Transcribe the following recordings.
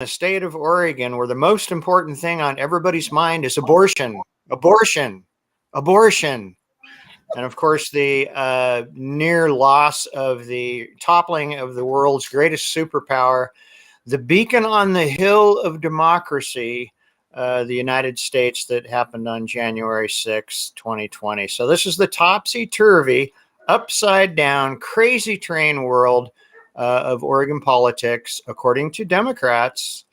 the state of Oregon, where the most important thing on everybody's mind is abortion, abortion, abortion. And of course, the near loss of the toppling of the world's greatest superpower, the beacon on the hill of democracy, the United States, that happened on January 6, 2020. So this is the topsy-turvy, upside down, crazy train world of Oregon politics, according to Democrats,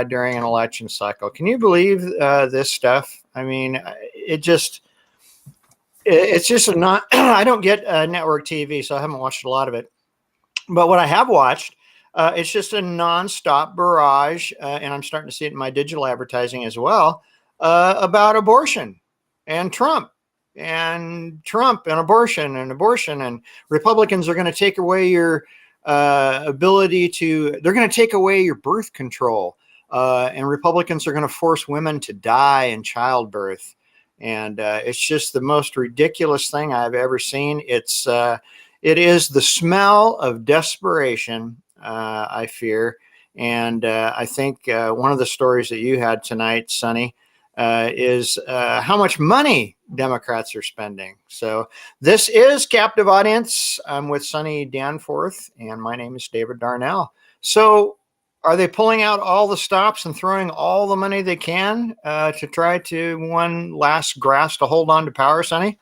during an election cycle. Can you believe this stuff? I mean, it's just a not, I don't get network TV, so I haven't watched a lot of it. But what I have watched, it's just a nonstop barrage, and I'm starting to see it in my digital advertising as well, about abortion and Trump and abortion, and Republicans are going to take away your ability to, they're going to take away your birth control, and Republicans are going to force women to die in childbirth. And it's just the most ridiculous thing I've ever seen. It is the smell of desperation, I fear. And I think one of the stories that you had tonight, Sonny, is how much money Democrats are spending. So this is Captive Audience. I'm with Sonny Danforth, and my name is David Darnell. So are they pulling out all the stops and throwing all the money they can to try to one last grasp to hold on to power, Sonny?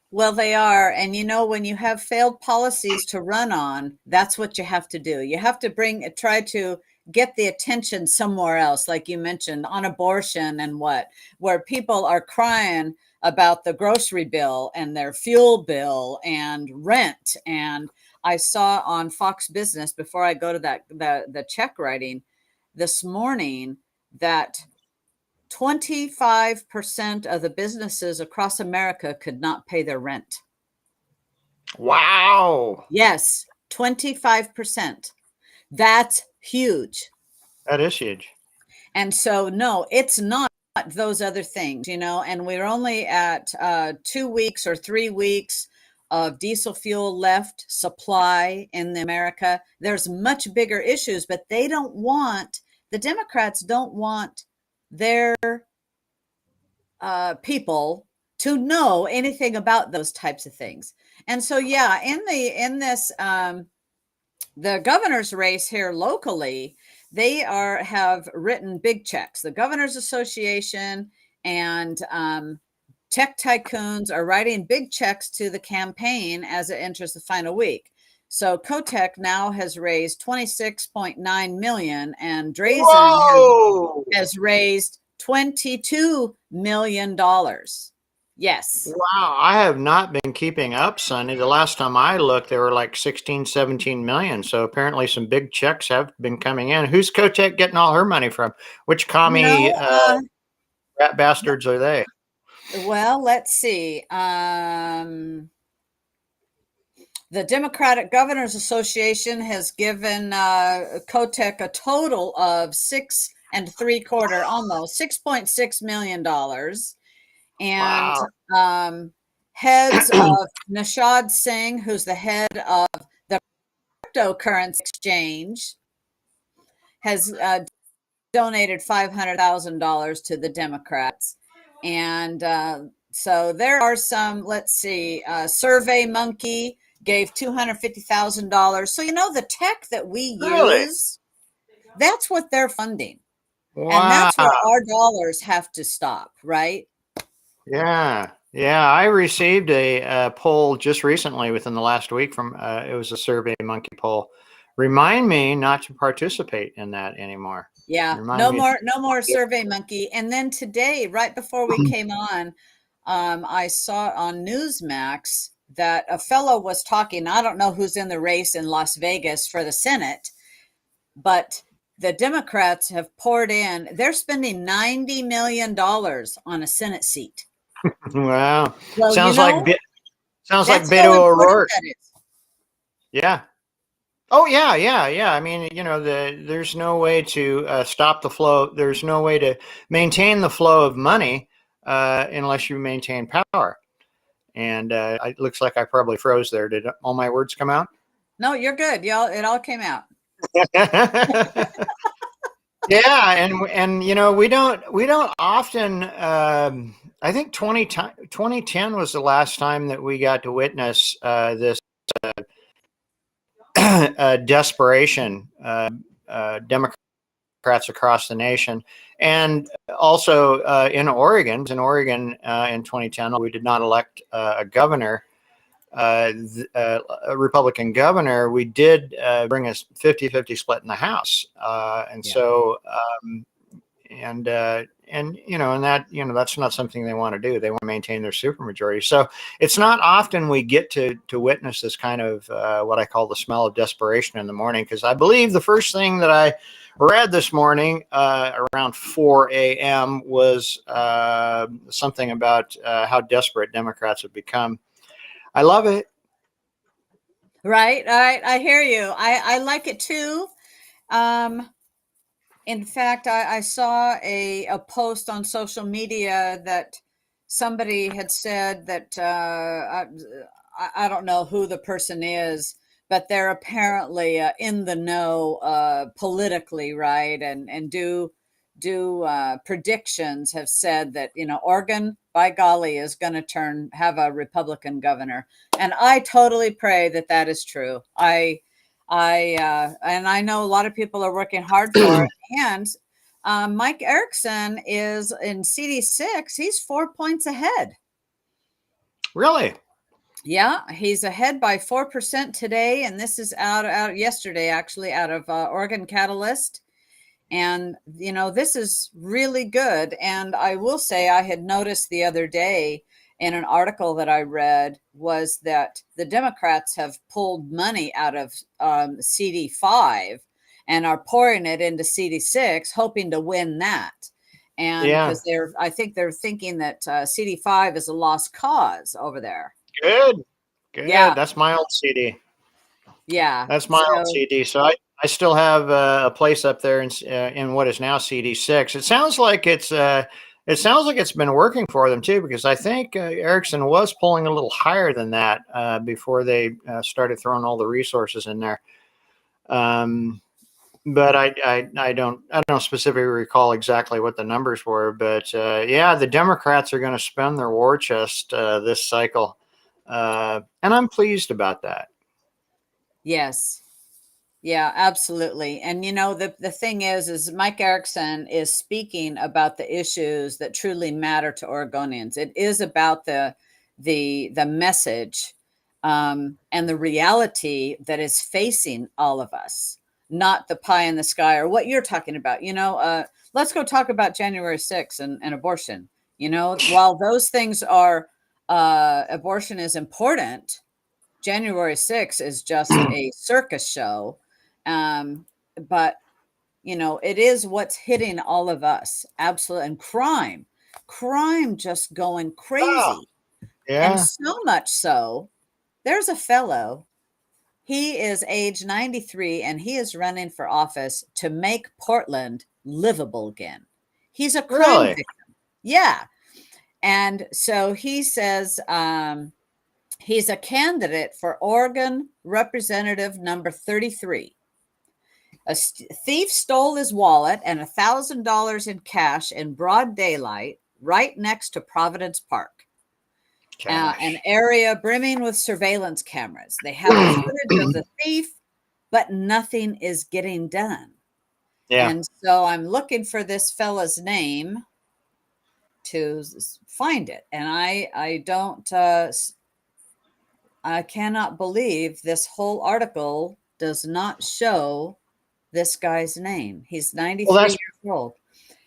Well, they are. And when you have failed policies to run on, that's what you have to do. You have to try to get the attention somewhere else, like you mentioned, on abortion and where people are crying about the grocery bill and their fuel bill and rent. And I saw on Fox Business, before I go to the check writing this morning, that 25% of the businesses across America could not pay their rent. Wow. Yes, 25%. That's huge. That is huge. And so, no, it's not those other things, and we're only at 2 weeks or 3 weeks of diesel fuel left supply in America. There's much bigger issues, but the Democrats don't want their people to know anything about those types of things. And so, yeah, in this the governor's race here locally, they have written big checks. The Governors Association and tech tycoons are writing big checks to the campaign as it enters the final week. So Kotek now has raised $26.9 million, and Drazen has raised $22 million. Yes. Wow. I have not been keeping up, Sonny. The last time I looked, they were like 16, 17 million. So apparently some big checks have been coming in. Who's Kotek getting all her money from? Which commie rat bastards are they? Well, let's see. The Democratic Governors Association has given Kotek a total of almost $6.6 million. And wow. Heads of Nishad Singh, who's the head of the cryptocurrency exchange, has donated $500,000 to the Democrats. And so there are some, let's see, Survey Monkey gave $250,000. So, the tech that we use, that's what they're funding. Wow. And that's where our dollars have to stop, right? Yeah. Yeah. I received a poll just recently within the last week from, it was a Survey Monkey poll. Remind me not to participate in that anymore. Yeah, no more Survey Monkey. And then today, right before we came on, I saw on Newsmax that a fellow was talking. I don't know who's in the race in Las Vegas for the Senate, but the Democrats have poured in. They're spending $90 million on a Senate seat. Wow. Well, sounds like Beto O'Rourke. Yeah. Oh, yeah. I mean, there's no way to stop the flow. There's no way to maintain the flow of money unless you maintain power. And it looks like I probably froze there. Did all my words come out? No, you're good. It all came out. Yeah, and we don't often. I think 2010 was the last time that we got to witness this desperation. Democrats across the nation, and also in Oregon. In 2010, we did not elect a governor, a Republican governor. We did bring a 50-50 split in the House, and Yeah. so and that's not something they want to do. They want to maintain their supermajority. So it's not often we get to witness this kind of what I call the smell of desperation in the morning, because I believe the first thing that I read this morning around 4 a.m. was something about how desperate Democrats have become. I love it. Right. I hear you. I like it too. Um, in fact, I saw a post on social media that somebody had said that I don't know who the person is, but they're apparently in the know politically, right? And do predictions, have said that Oregon, by golly, is going to have a Republican governor, and I totally pray that that is true. And I know a lot of people are working hard for it. And Mike Erickson is in CD6. He's 4 points ahead. Really? Yeah, he's ahead by 4% today, and this is out yesterday, actually, out of Oregon Catalyst. And this is really good. And I will say, I had noticed the other day in an article that I read, was that the Democrats have pulled money out of CD5 and are pouring it into CD6, hoping to win that. And Yeah. because I think they're thinking that CD5 is a lost cause over there. Good. Yeah. That's my old CD. Yeah. That's my old CD. So I still have a place up there in what is now CD6. It sounds like it's been working for them too, because I think Erickson was pulling a little higher than that before they started throwing all the resources in there. But I don't specifically recall exactly what the numbers were. But yeah, the Democrats are going to spend their war chest this cycle, and I'm pleased about that. Yes. Yeah, absolutely. And the thing is Mike Erickson is speaking about the issues that truly matter to Oregonians. It is about the message and the reality that is facing all of us, not the pie in the sky or what you're talking about. Let's go talk about January 6th and abortion. While those things are abortion is important, January 6th is just a circus show. But it is what's hitting all of us. Absolutely. And crime just going Oh, crazy. And yeah. so much so, there's a fellow, he is age 93, and he is running for office to make Portland livable again. He's a crime Really? victim. Yeah. And so he says, he's a candidate for Oregon Representative number 33. A thief stole his wallet and $1,000 in cash in broad daylight right next to Providence Park, an area brimming with surveillance cameras. They have the footage of the thief, but nothing is getting done. Yeah. And so I'm looking for this fella's name to find it. And I don't, I cannot believe this whole article does not show this guy's name. He's 93 years old.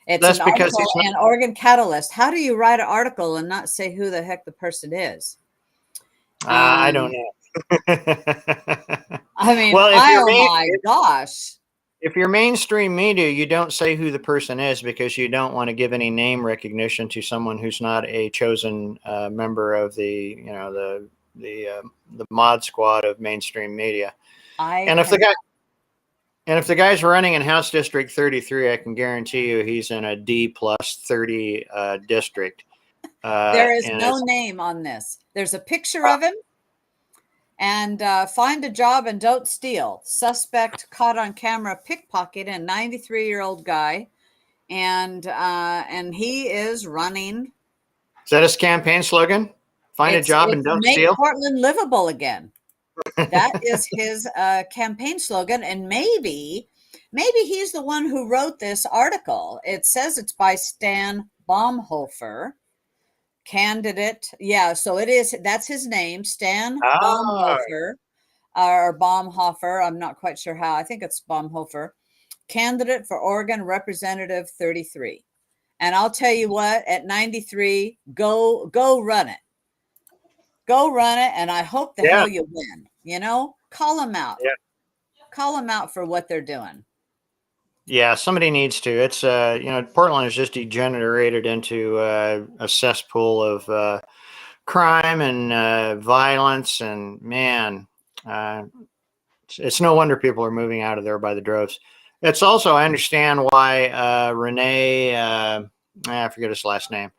It's That's an because article in Oregon Catalyst. How do you write an article and not say who the heck the person is? I don't know. I mean, Well, oh my gosh. if you're mainstream media, you don't say who the person is, because you don't want to give any name recognition to someone who's not a chosen member of the mod squad of mainstream media. And if the guy's running in House District 33, I can guarantee you he's in a D+30 district. There is no name on this. There's a picture of him, And find a job and don't steal. Suspect caught on camera pickpocketing a 93-year-old guy, and he is running. Is that his campaign slogan? Find a job and don't make steal. Portland livable again. That is his campaign slogan, and maybe he's the one who wrote this article. It says it's by Stan Baumhofer, candidate. Yeah, so it is. That's his name, Stan Baumhofer, or Baumhofer. I'm not quite sure how. I think it's Baumhofer, candidate for Oregon Representative 33. And I'll tell you what, at 93, go run it. Go run it, and I hope the hell you win. You know, call them out. Yeah. Call them out for what they're doing. Yeah, somebody needs to. It's Portland has just degenerated into a cesspool of crime and violence, and man, it's no wonder people are moving out of there by the droves. It's also, I understand why Renee, I forget his last name,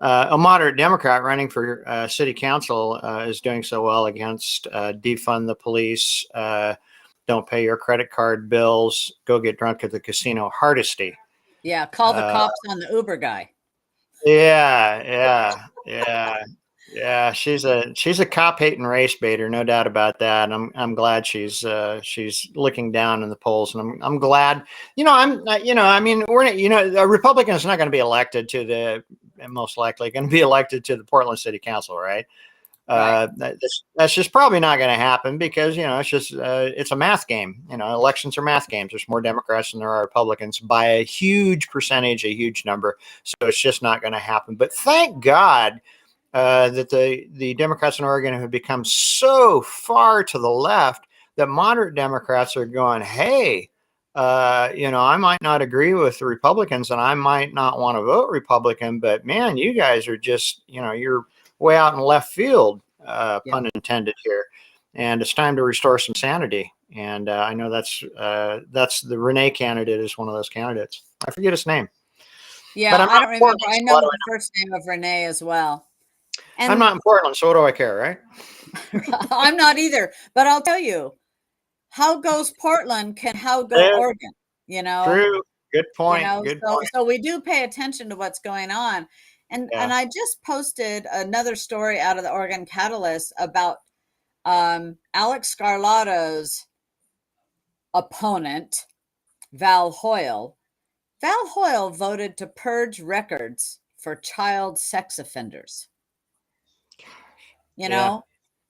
a moderate Democrat running for city council is doing so well against defund the police, don't pay your credit card bills, go get drunk at the casino, Hardesty. Yeah, call the cops on the Uber guy. Yeah. She's a cop hating race baiter, no doubt about that. And I'm glad she's looking down in the polls, and I'm glad. I mean, a Republican is not going to be elected to the most likely going to be elected to the Portland City Council, right? Right. That's just probably not going to happen because it's just it's a math game. Elections are math games. There's more Democrats than there are Republicans by a huge percentage, a huge number. So it's just not going to happen. But thank God that the Democrats in Oregon have become so far to the left that moderate Democrats are going, hey, I might not agree with the Republicans and I might not want to vote Republican, but man, you guys are just, you're way out in left field, pun intended here. And it's time to restore some sanity. And I know that's the Renee candidate is one of those candidates. I forget his name. Yeah, I don't remember. I know the first name of Renee as well. And I'm not in Portland, so what do I care, right? I'm not either. But I'll tell you, how goes Portland can how go Oregon, True. Good point. Good point. So we do pay attention to what's going on. And I just posted another story out of the Oregon Catalyst about Alex Scarlato's opponent, Val Hoyle. Val Hoyle voted to purge records for child sex offenders.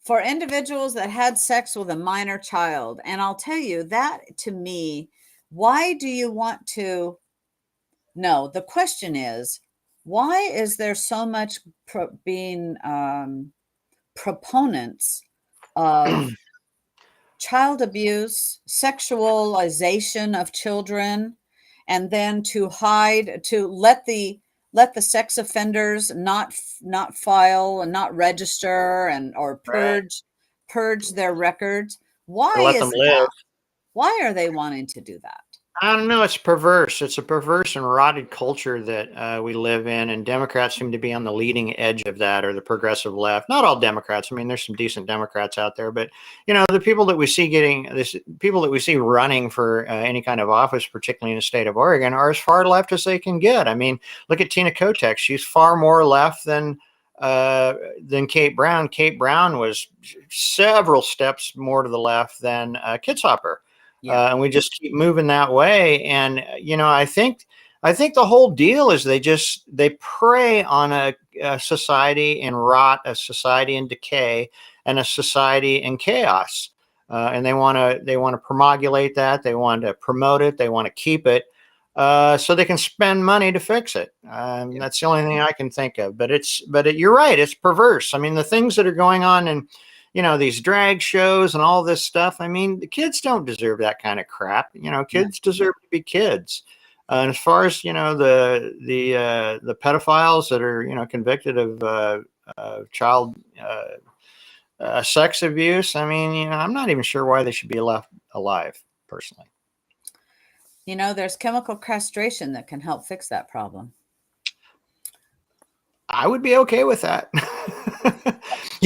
For individuals that had sex with a minor child. And I'll tell you that, to me, why do you want to? No, the question is, why is there so much being proponents of child abuse, sexualization of children, and then to let the sex offenders not file and not register or purge their records? Why is that? Why are they wanting to do that? I don't know. It's perverse. It's a perverse and rotted culture that we live in, and Democrats seem to be on the leading edge of that, or the progressive left. Not all Democrats. I mean, there's some decent Democrats out there, but the people that we see running for any kind of office, particularly in the state of Oregon, are as far left as they can get. I mean, look at Tina Kotek. She's far more left than Kate Brown. Kate Brown was several steps more to the left than Kitzhaber. And we just keep moving that way. And, I think the whole deal is they prey on a society in rot, a society in decay, and a society in chaos. And they want to promulgate that. They want to promote it. They want to keep it so they can spend money to fix it. That's the only thing I can think of. But you're right. It's perverse. I mean, the things that are going on in these drag shows and all this stuff. I mean, the kids don't deserve that kind of crap. Kids deserve to be kids. And as far as, the pedophiles that are, convicted of child sex abuse, I mean, I'm not even sure why they should be left alive, personally. There's chemical castration that can help fix that problem. I would be okay with that.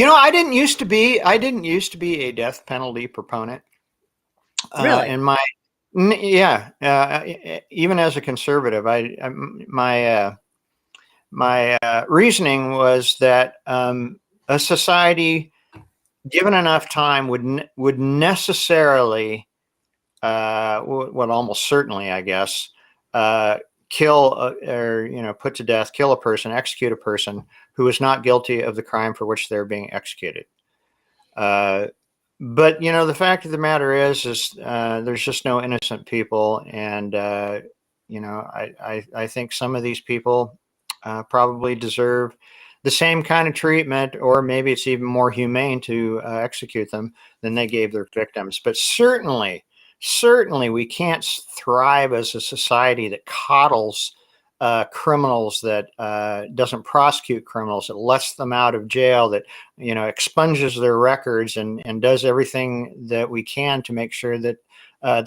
I didn't used to be a death penalty proponent. Really? And yeah, even as a conservative, my reasoning was that a society given enough time would necessarily, well, almost certainly, I guess, kill or put to death, kill a person, execute a person who is not guilty of the crime for which they're being executed. Uh, but the fact of the matter is there's just no innocent people, and I think some of these people probably deserve the same kind of treatment, or maybe it's even more humane to execute them than they gave their victims. But certainly, we can't thrive as a society that coddles criminals, that doesn't prosecute criminals, that lets them out of jail, that expunges their records, and does everything that we can to make sure that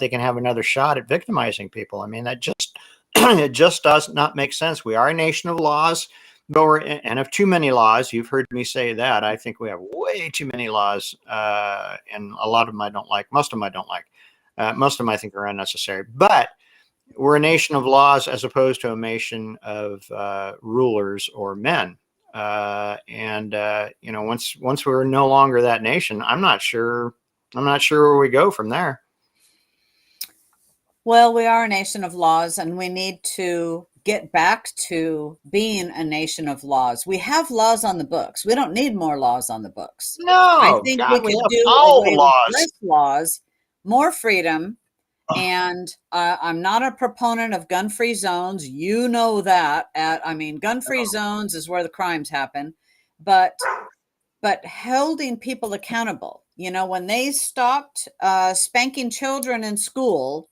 they can have another shot at victimizing people. I mean, that just it just does not make sense. We are a nation of laws, but and of too many laws. You've heard me say that. I think we have way too many laws, and a lot of them I don't like. Most of them I don't like. Most of them I think are unnecessary. But we're a nation of laws as opposed to a nation of rulers or men. Once we're no longer that nation, I'm not sure where we go from there. Well, we are a nation of laws, and we need to get back to being a nation of laws. We have laws on the books. We don't need more laws on the books. I No, think we God, we could have do all the away with laws. less laws, more freedom. And I'm not a proponent of gun-free zones. You know that. Gun-free zones is where the crimes happen, but holding people accountable. When they stopped spanking children in school,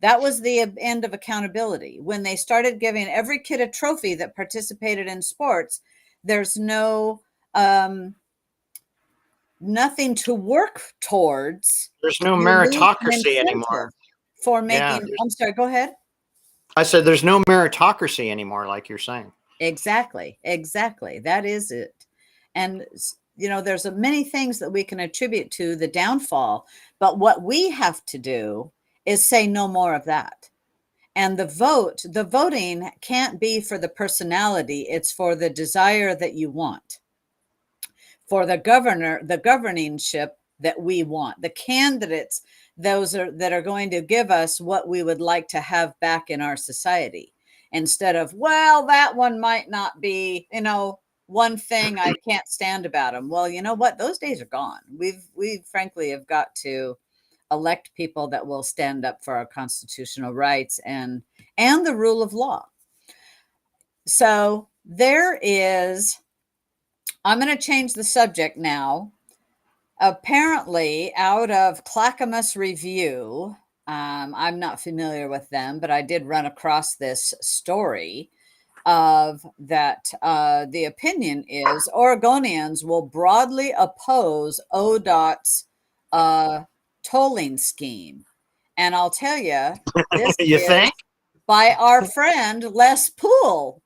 that was the end of accountability. When they started giving every kid a trophy that participated in sports, there's nothing to work towards. There's no You lose an meritocracy anymore. incentive for Yeah, making. I'm sorry. Go ahead. I said there's no meritocracy anymore, like you're saying. Exactly. That is it. And there's many things that we can attribute to the downfall, but what we have to do is say no more of that. And the voting can't be for the personality, it's for the desire that you want, for the governingship that we want, the candidates, that are going to give us what we would like to have back in our society, instead of, well, that one might not be, one thing I can't stand about them. Well, you know what? Those days are gone. We frankly have got to elect people that will stand up for our constitutional rights and the rule of law. So I'm going to change the subject now. Apparently, out of Clackamas Review, I'm not familiar with them, but I did run across this story of that. The opinion is Oregonians will broadly oppose ODOT's tolling scheme. And I'll tell you, this You is think? by our friend Les Poole.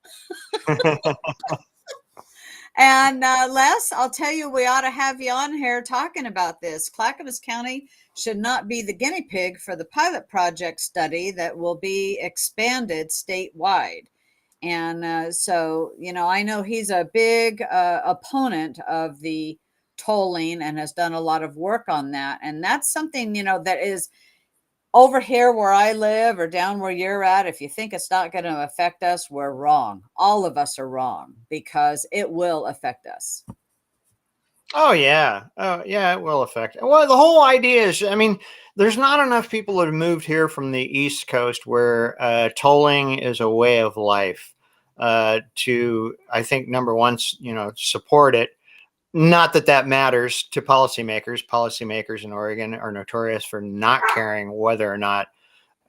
And Les, I'll tell you, we ought to have you on here talking about this. Clackamas County should not be the guinea pig for the pilot project study that will be expanded statewide. And so, I know he's a big opponent of the tolling and has done a lot of work on that. And that's something, that is over here where I live or down where you're at. If you think it's not going to affect us, we're wrong. All of us are wrong, because it will affect us. Oh yeah, it will affect. Well, the whole idea is, I mean, there's not enough people that have moved here from the East Coast where tolling is a way of life. To, I think, number one, support it. Not that matters to policymakers. Policymakers in Oregon are notorious for not caring whether or not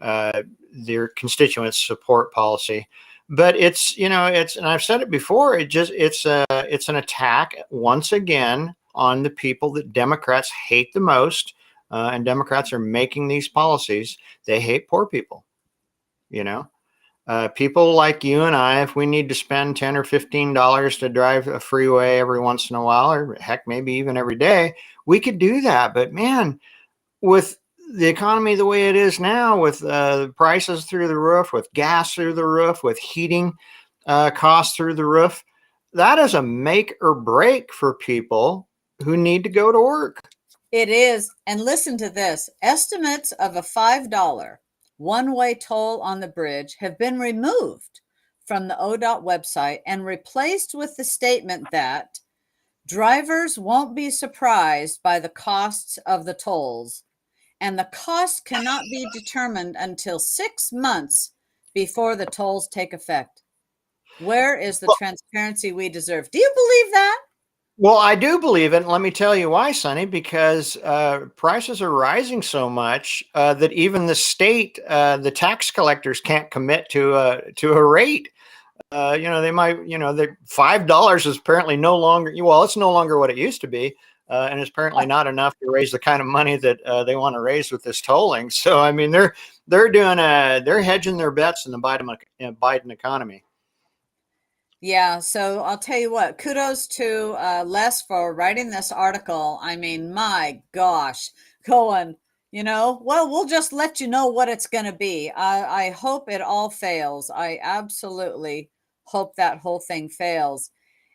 their constituents support policy. But it's and I've said it before. It's an attack once again on the people that Democrats hate the most, and Democrats are making these policies. They hate poor people. People like you and I, if we need to spend $10 or $15 to drive a freeway every once in a while, or heck, maybe even every day, we could do that. But man, with the economy the way it is now, with prices through the roof, with gas through the roof, with heating costs through the roof, that is a make or break for people who need to go to work. It is. And listen to this. Estimates of a $5 one-way toll on the bridge have been removed from the ODOT website and replaced with the statement that drivers won't be surprised by the costs of the tolls, and the cost cannot be determined until 6 months before the tolls take effect. Where is the transparency we deserve? Do you believe that? Well, I do believe it. And let me tell you why, Sonny, because prices are rising so much that even the state, the tax collectors can't commit to a rate. They might, the $5 is apparently no longer, well, it's no longer what it used to be. And it's apparently not enough to raise the kind of money that they want to raise with this tolling. So, I mean, they're hedging their bets in the Biden economy. Yeah, so I'll tell you what, kudos to Les for writing this article. I mean, my gosh, going, well, we'll just let you know what it's going to be. I hope it all fails. I absolutely hope that whole thing fails.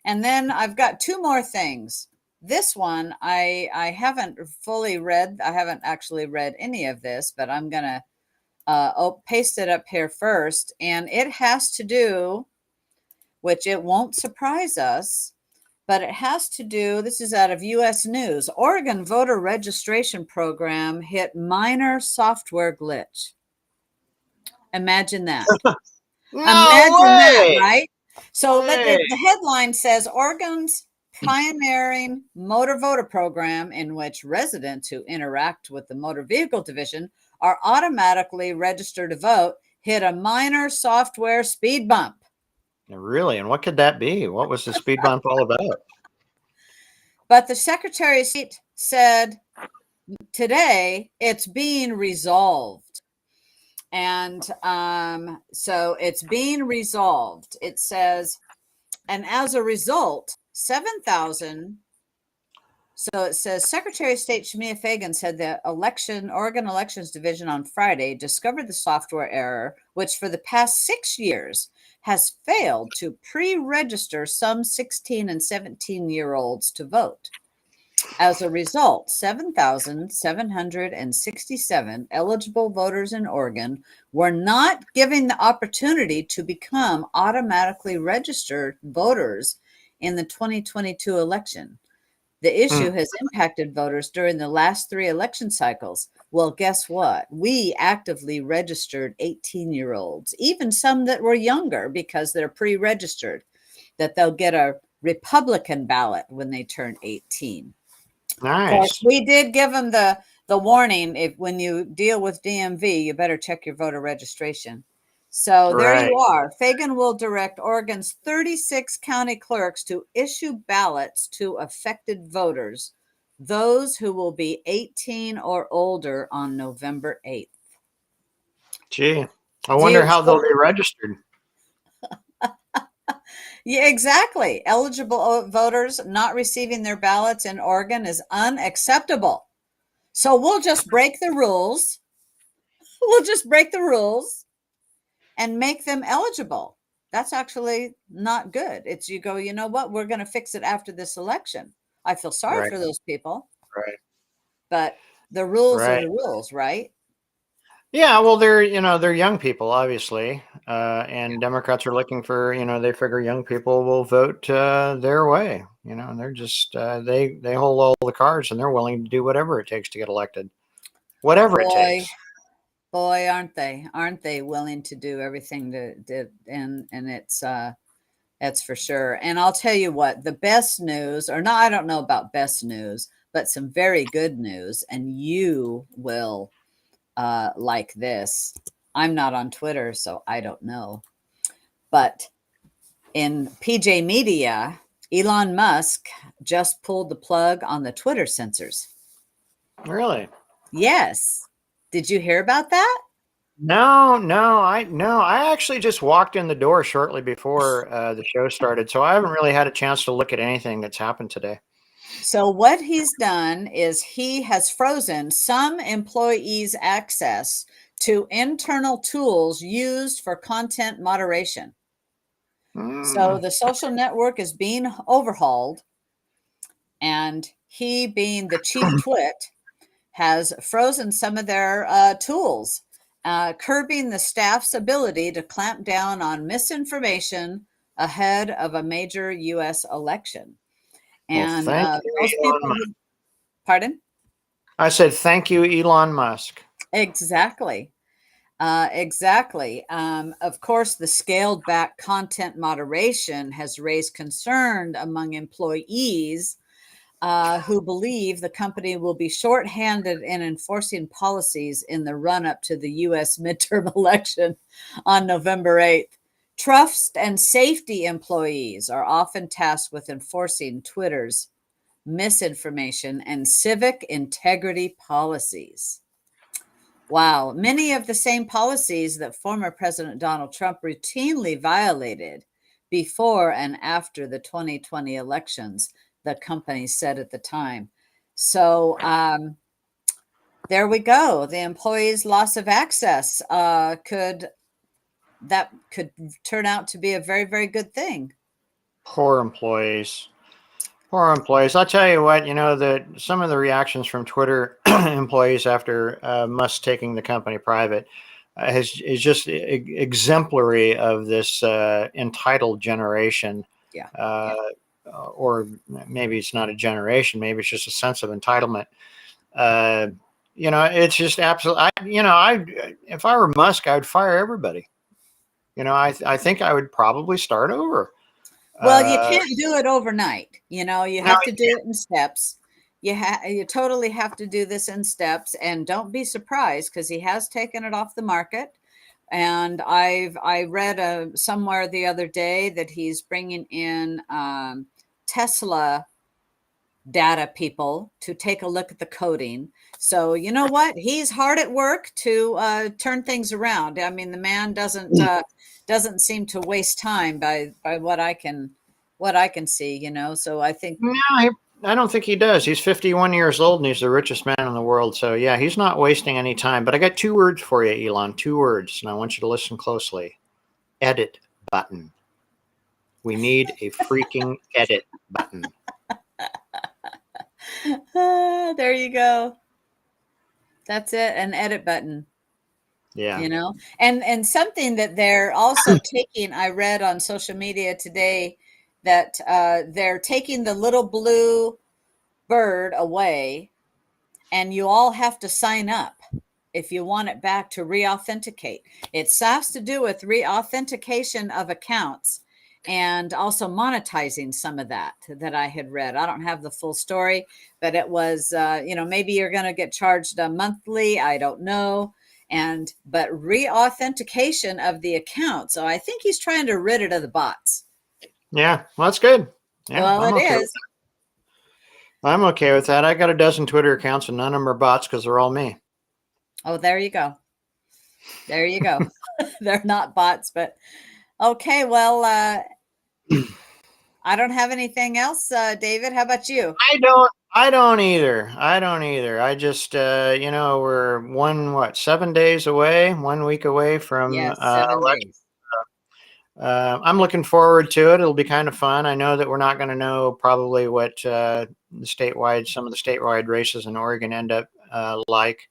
And then I've got two more things. This one, I haven't fully read. I haven't actually read any of this, but I'm going to paste it up here first. And it has to do, which it won't surprise us, but it has to do, this is out of U.S. News. Oregon voter registration program hit minor software glitch. Imagine that. Imagine that, right? So the headline says Oregon's pioneering motor voter program, in which residents who interact with the motor vehicle division are automatically registered to vote, hit a minor software speed bump. Really? And what could that be? What was the speed bump all about? But the Secretary of State said today it's being resolved. And so it's being resolved. It says, and as a result, 7,000. So it says Secretary of State Shemia Fagan said the Oregon Elections Division on Friday discovered the software error, which for the past 6 years has failed to pre-register some 16 and 17-year-olds to vote. As a result, 7,767 eligible voters in Oregon were not given the opportunity to become automatically registered voters in the 2022 election. The issue has impacted voters during the last 3 election cycles. Well, guess what? We actively registered 18-year-olds, even some that were younger because they're pre-registered, that they'll get a Republican ballot when they turn 18. Nice. Of course, we did give them the warning, if when you deal with DMV, you better check your voter registration. So there you are. Fagan will direct Oregon's 36 county clerks to issue ballots to affected voters, those who will be 18 or older on November 8th. Gee, I wonder how they'll be registered. Yeah, exactly. Eligible voters not receiving their ballots in Oregon is unacceptable. So we'll just break the rules. We'll just break the rules and make them eligible. That's actually not good. It's you go, you know what? We're going to fix it after this election. I feel sorry for those people. Right. But the rules are the rules, right? Yeah, well, they're young people, obviously, and Democrats are looking for, they figure young people will vote their way. They're just they hold all the cards and they're willing to do whatever it takes to get elected, whatever it takes. Boy, aren't they willing to do everything and it's that's for sure. And I'll tell you what, the best news, or no, I don't know about best news, but some very good news, and you will like this. I'm not on Twitter, so I don't know. But in PJ Media, Elon Musk just pulled the plug on the Twitter censors. Really? Yes. Did you hear about that? No, I actually just walked in the door shortly before the show started, so I haven't really had a chance to look at anything that's happened today. So what he's done is he has frozen some employees' access to internal tools used for content moderation. So Mm. the social network is being overhauled, and he, being the chief twit, has frozen some of their tools, curbing the staff's ability to clamp down on misinformation ahead of a major U.S. election. Well, And thank most you, people Elon Musk. who, pardon? I said thank you, Elon Musk. Exactly. Exactly. Of course, the scaled back content moderation has raised concern among employees who believe the company will be shorthanded in enforcing policies in the run up to the U.S. midterm election on November 8th. Trust and safety employees are often tasked with enforcing Twitter's misinformation and civic integrity policies. Wow. Many of the same policies that former President Donald Trump routinely violated before and after the 2020 elections, the company said at the time. So there we go. The employees' loss of access could turn out to be a very, very good thing. Poor employees. Poor employees. I'll tell you what, that some of the reactions from Twitter employees after Musk taking the company private is just exemplary of this entitled generation. Yeah. Uh, or maybe it's not a generation, maybe it's just a sense of entitlement. Uh, it's just absolutely, if I were Musk, I would fire everybody. I think I would probably start over. Well, you Uh, can't do it overnight. You no, have to do it in steps. You totally have to do this in steps, and don't be surprised because he has taken it off the market. And I read somewhere the other day that he's bringing in Tesla data people to take a look at the coding. So you know what? He's hard at work to turn things around. I mean, the man doesn't seem to waste time by what I can see. So I think no, I don't think he does. He's 51 years old and he's the richest man in the world. So, yeah, he's not wasting any time. But I got 2 words for you, Elon. 2 words. And I want you to listen closely. Edit button. We need a freaking edit button. there you go. That's it, an edit button. Yeah. And something that they're also taking, I read on social media today that they're taking the little blue bird away, and you all have to sign up if you want it back to re-authenticate. It has to do with re-authentication of accounts and also monetizing some of that I had read. I don't have the full story, but it was maybe you're going to get charged monthly, I don't know. But re-authentication of the account. So I think he's trying to rid it of the bots. Yeah. Well, that's good. Yeah. Well, it is. I'm okay with that. I got a dozen Twitter accounts and none of them are bots because they're all me. Oh, there you go. There you go. They're not bots, but okay. Well, I don't have anything else. David, how about you? I don't either. I just, we're 7 days away, 1 week away from Yes, 7 days. I'm looking forward to it. It'll be kind of fun. I know that we're not going to know probably what some of the statewide races in Oregon end up like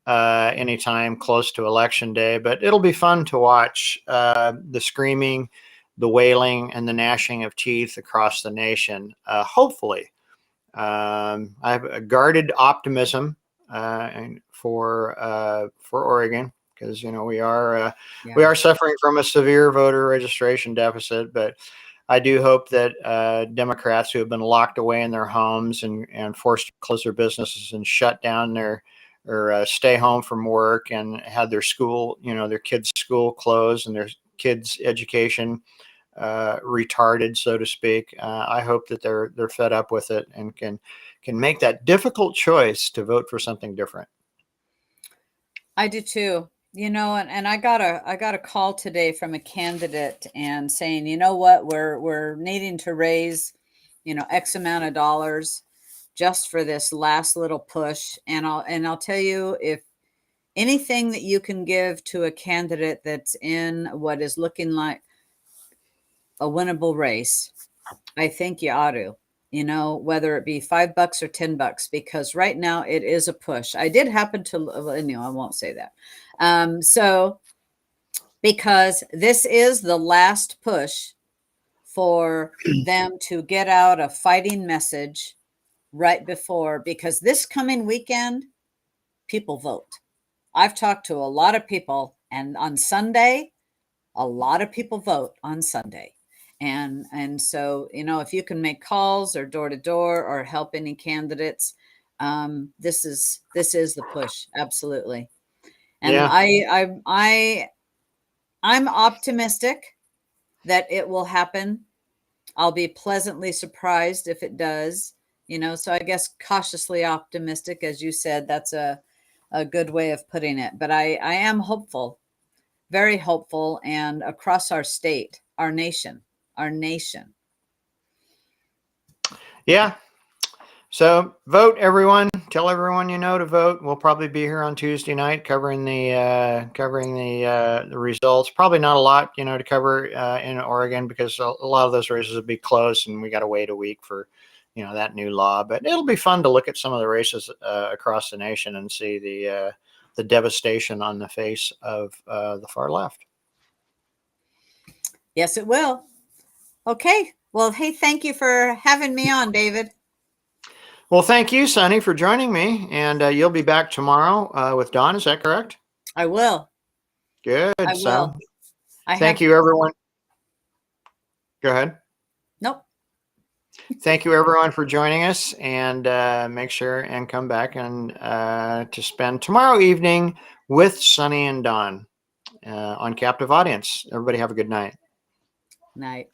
anytime close to election day, but it'll be fun to watch the screaming, the wailing, and the gnashing of teeth across the nation. Hopefully, I have a guarded optimism for Oregon because we are suffering from a severe voter registration deficit. But I do hope that Democrats who have been locked away in their homes and forced to close their businesses and shut down or stay home from work and had their school, their kids' school closed and their kids' education retarded, so to speak. I hope that they're fed up with it and can make that difficult choice to vote for something different. I do too. And I got a call today from a candidate and saying, you know what, we're needing to raise, X amount of dollars just for this last little push. And I'll tell you, if anything that you can give to a candidate that's in what is looking like a winnable race, I think you ought to, whether it be $5 or $10, because right now it is a push. I did happen to, well, I won't say that. So because this is the last push for them to get out a fighting message right before, because this coming weekend, people vote. I've talked to a lot of people, and on Sunday, a lot of people vote on Sunday. And so, if you can make calls or door to door or help any candidates, this is the push. Absolutely. And Yeah. I'm optimistic that it will happen. I'll be pleasantly surprised if it does, so I guess cautiously optimistic, as you said, that's a good way of putting it. But I am hopeful, very hopeful, and across our state, our nation. Yeah. So vote, everyone. Tell everyone you know to vote. We'll probably be here on Tuesday night covering the results. Probably not a lot, to cover in Oregon, because a lot of those races will be close, and we got to wait a week for, that new law. But it'll be fun to look at some of the races across the nation and see the devastation on the face of the far left. Yes, it will. Okay. Well, hey, thank you for having me on, David. Well, thank you, Suni, for joining me. And you'll be back tomorrow with Dawn. Is that correct? I will. Good. I will. Thank you, everyone. Go ahead. Nope. Thank you, everyone, for joining us. And make sure and come back and to spend tomorrow evening with Suni and Dawn on Captive Audience. Everybody have a good night. Night.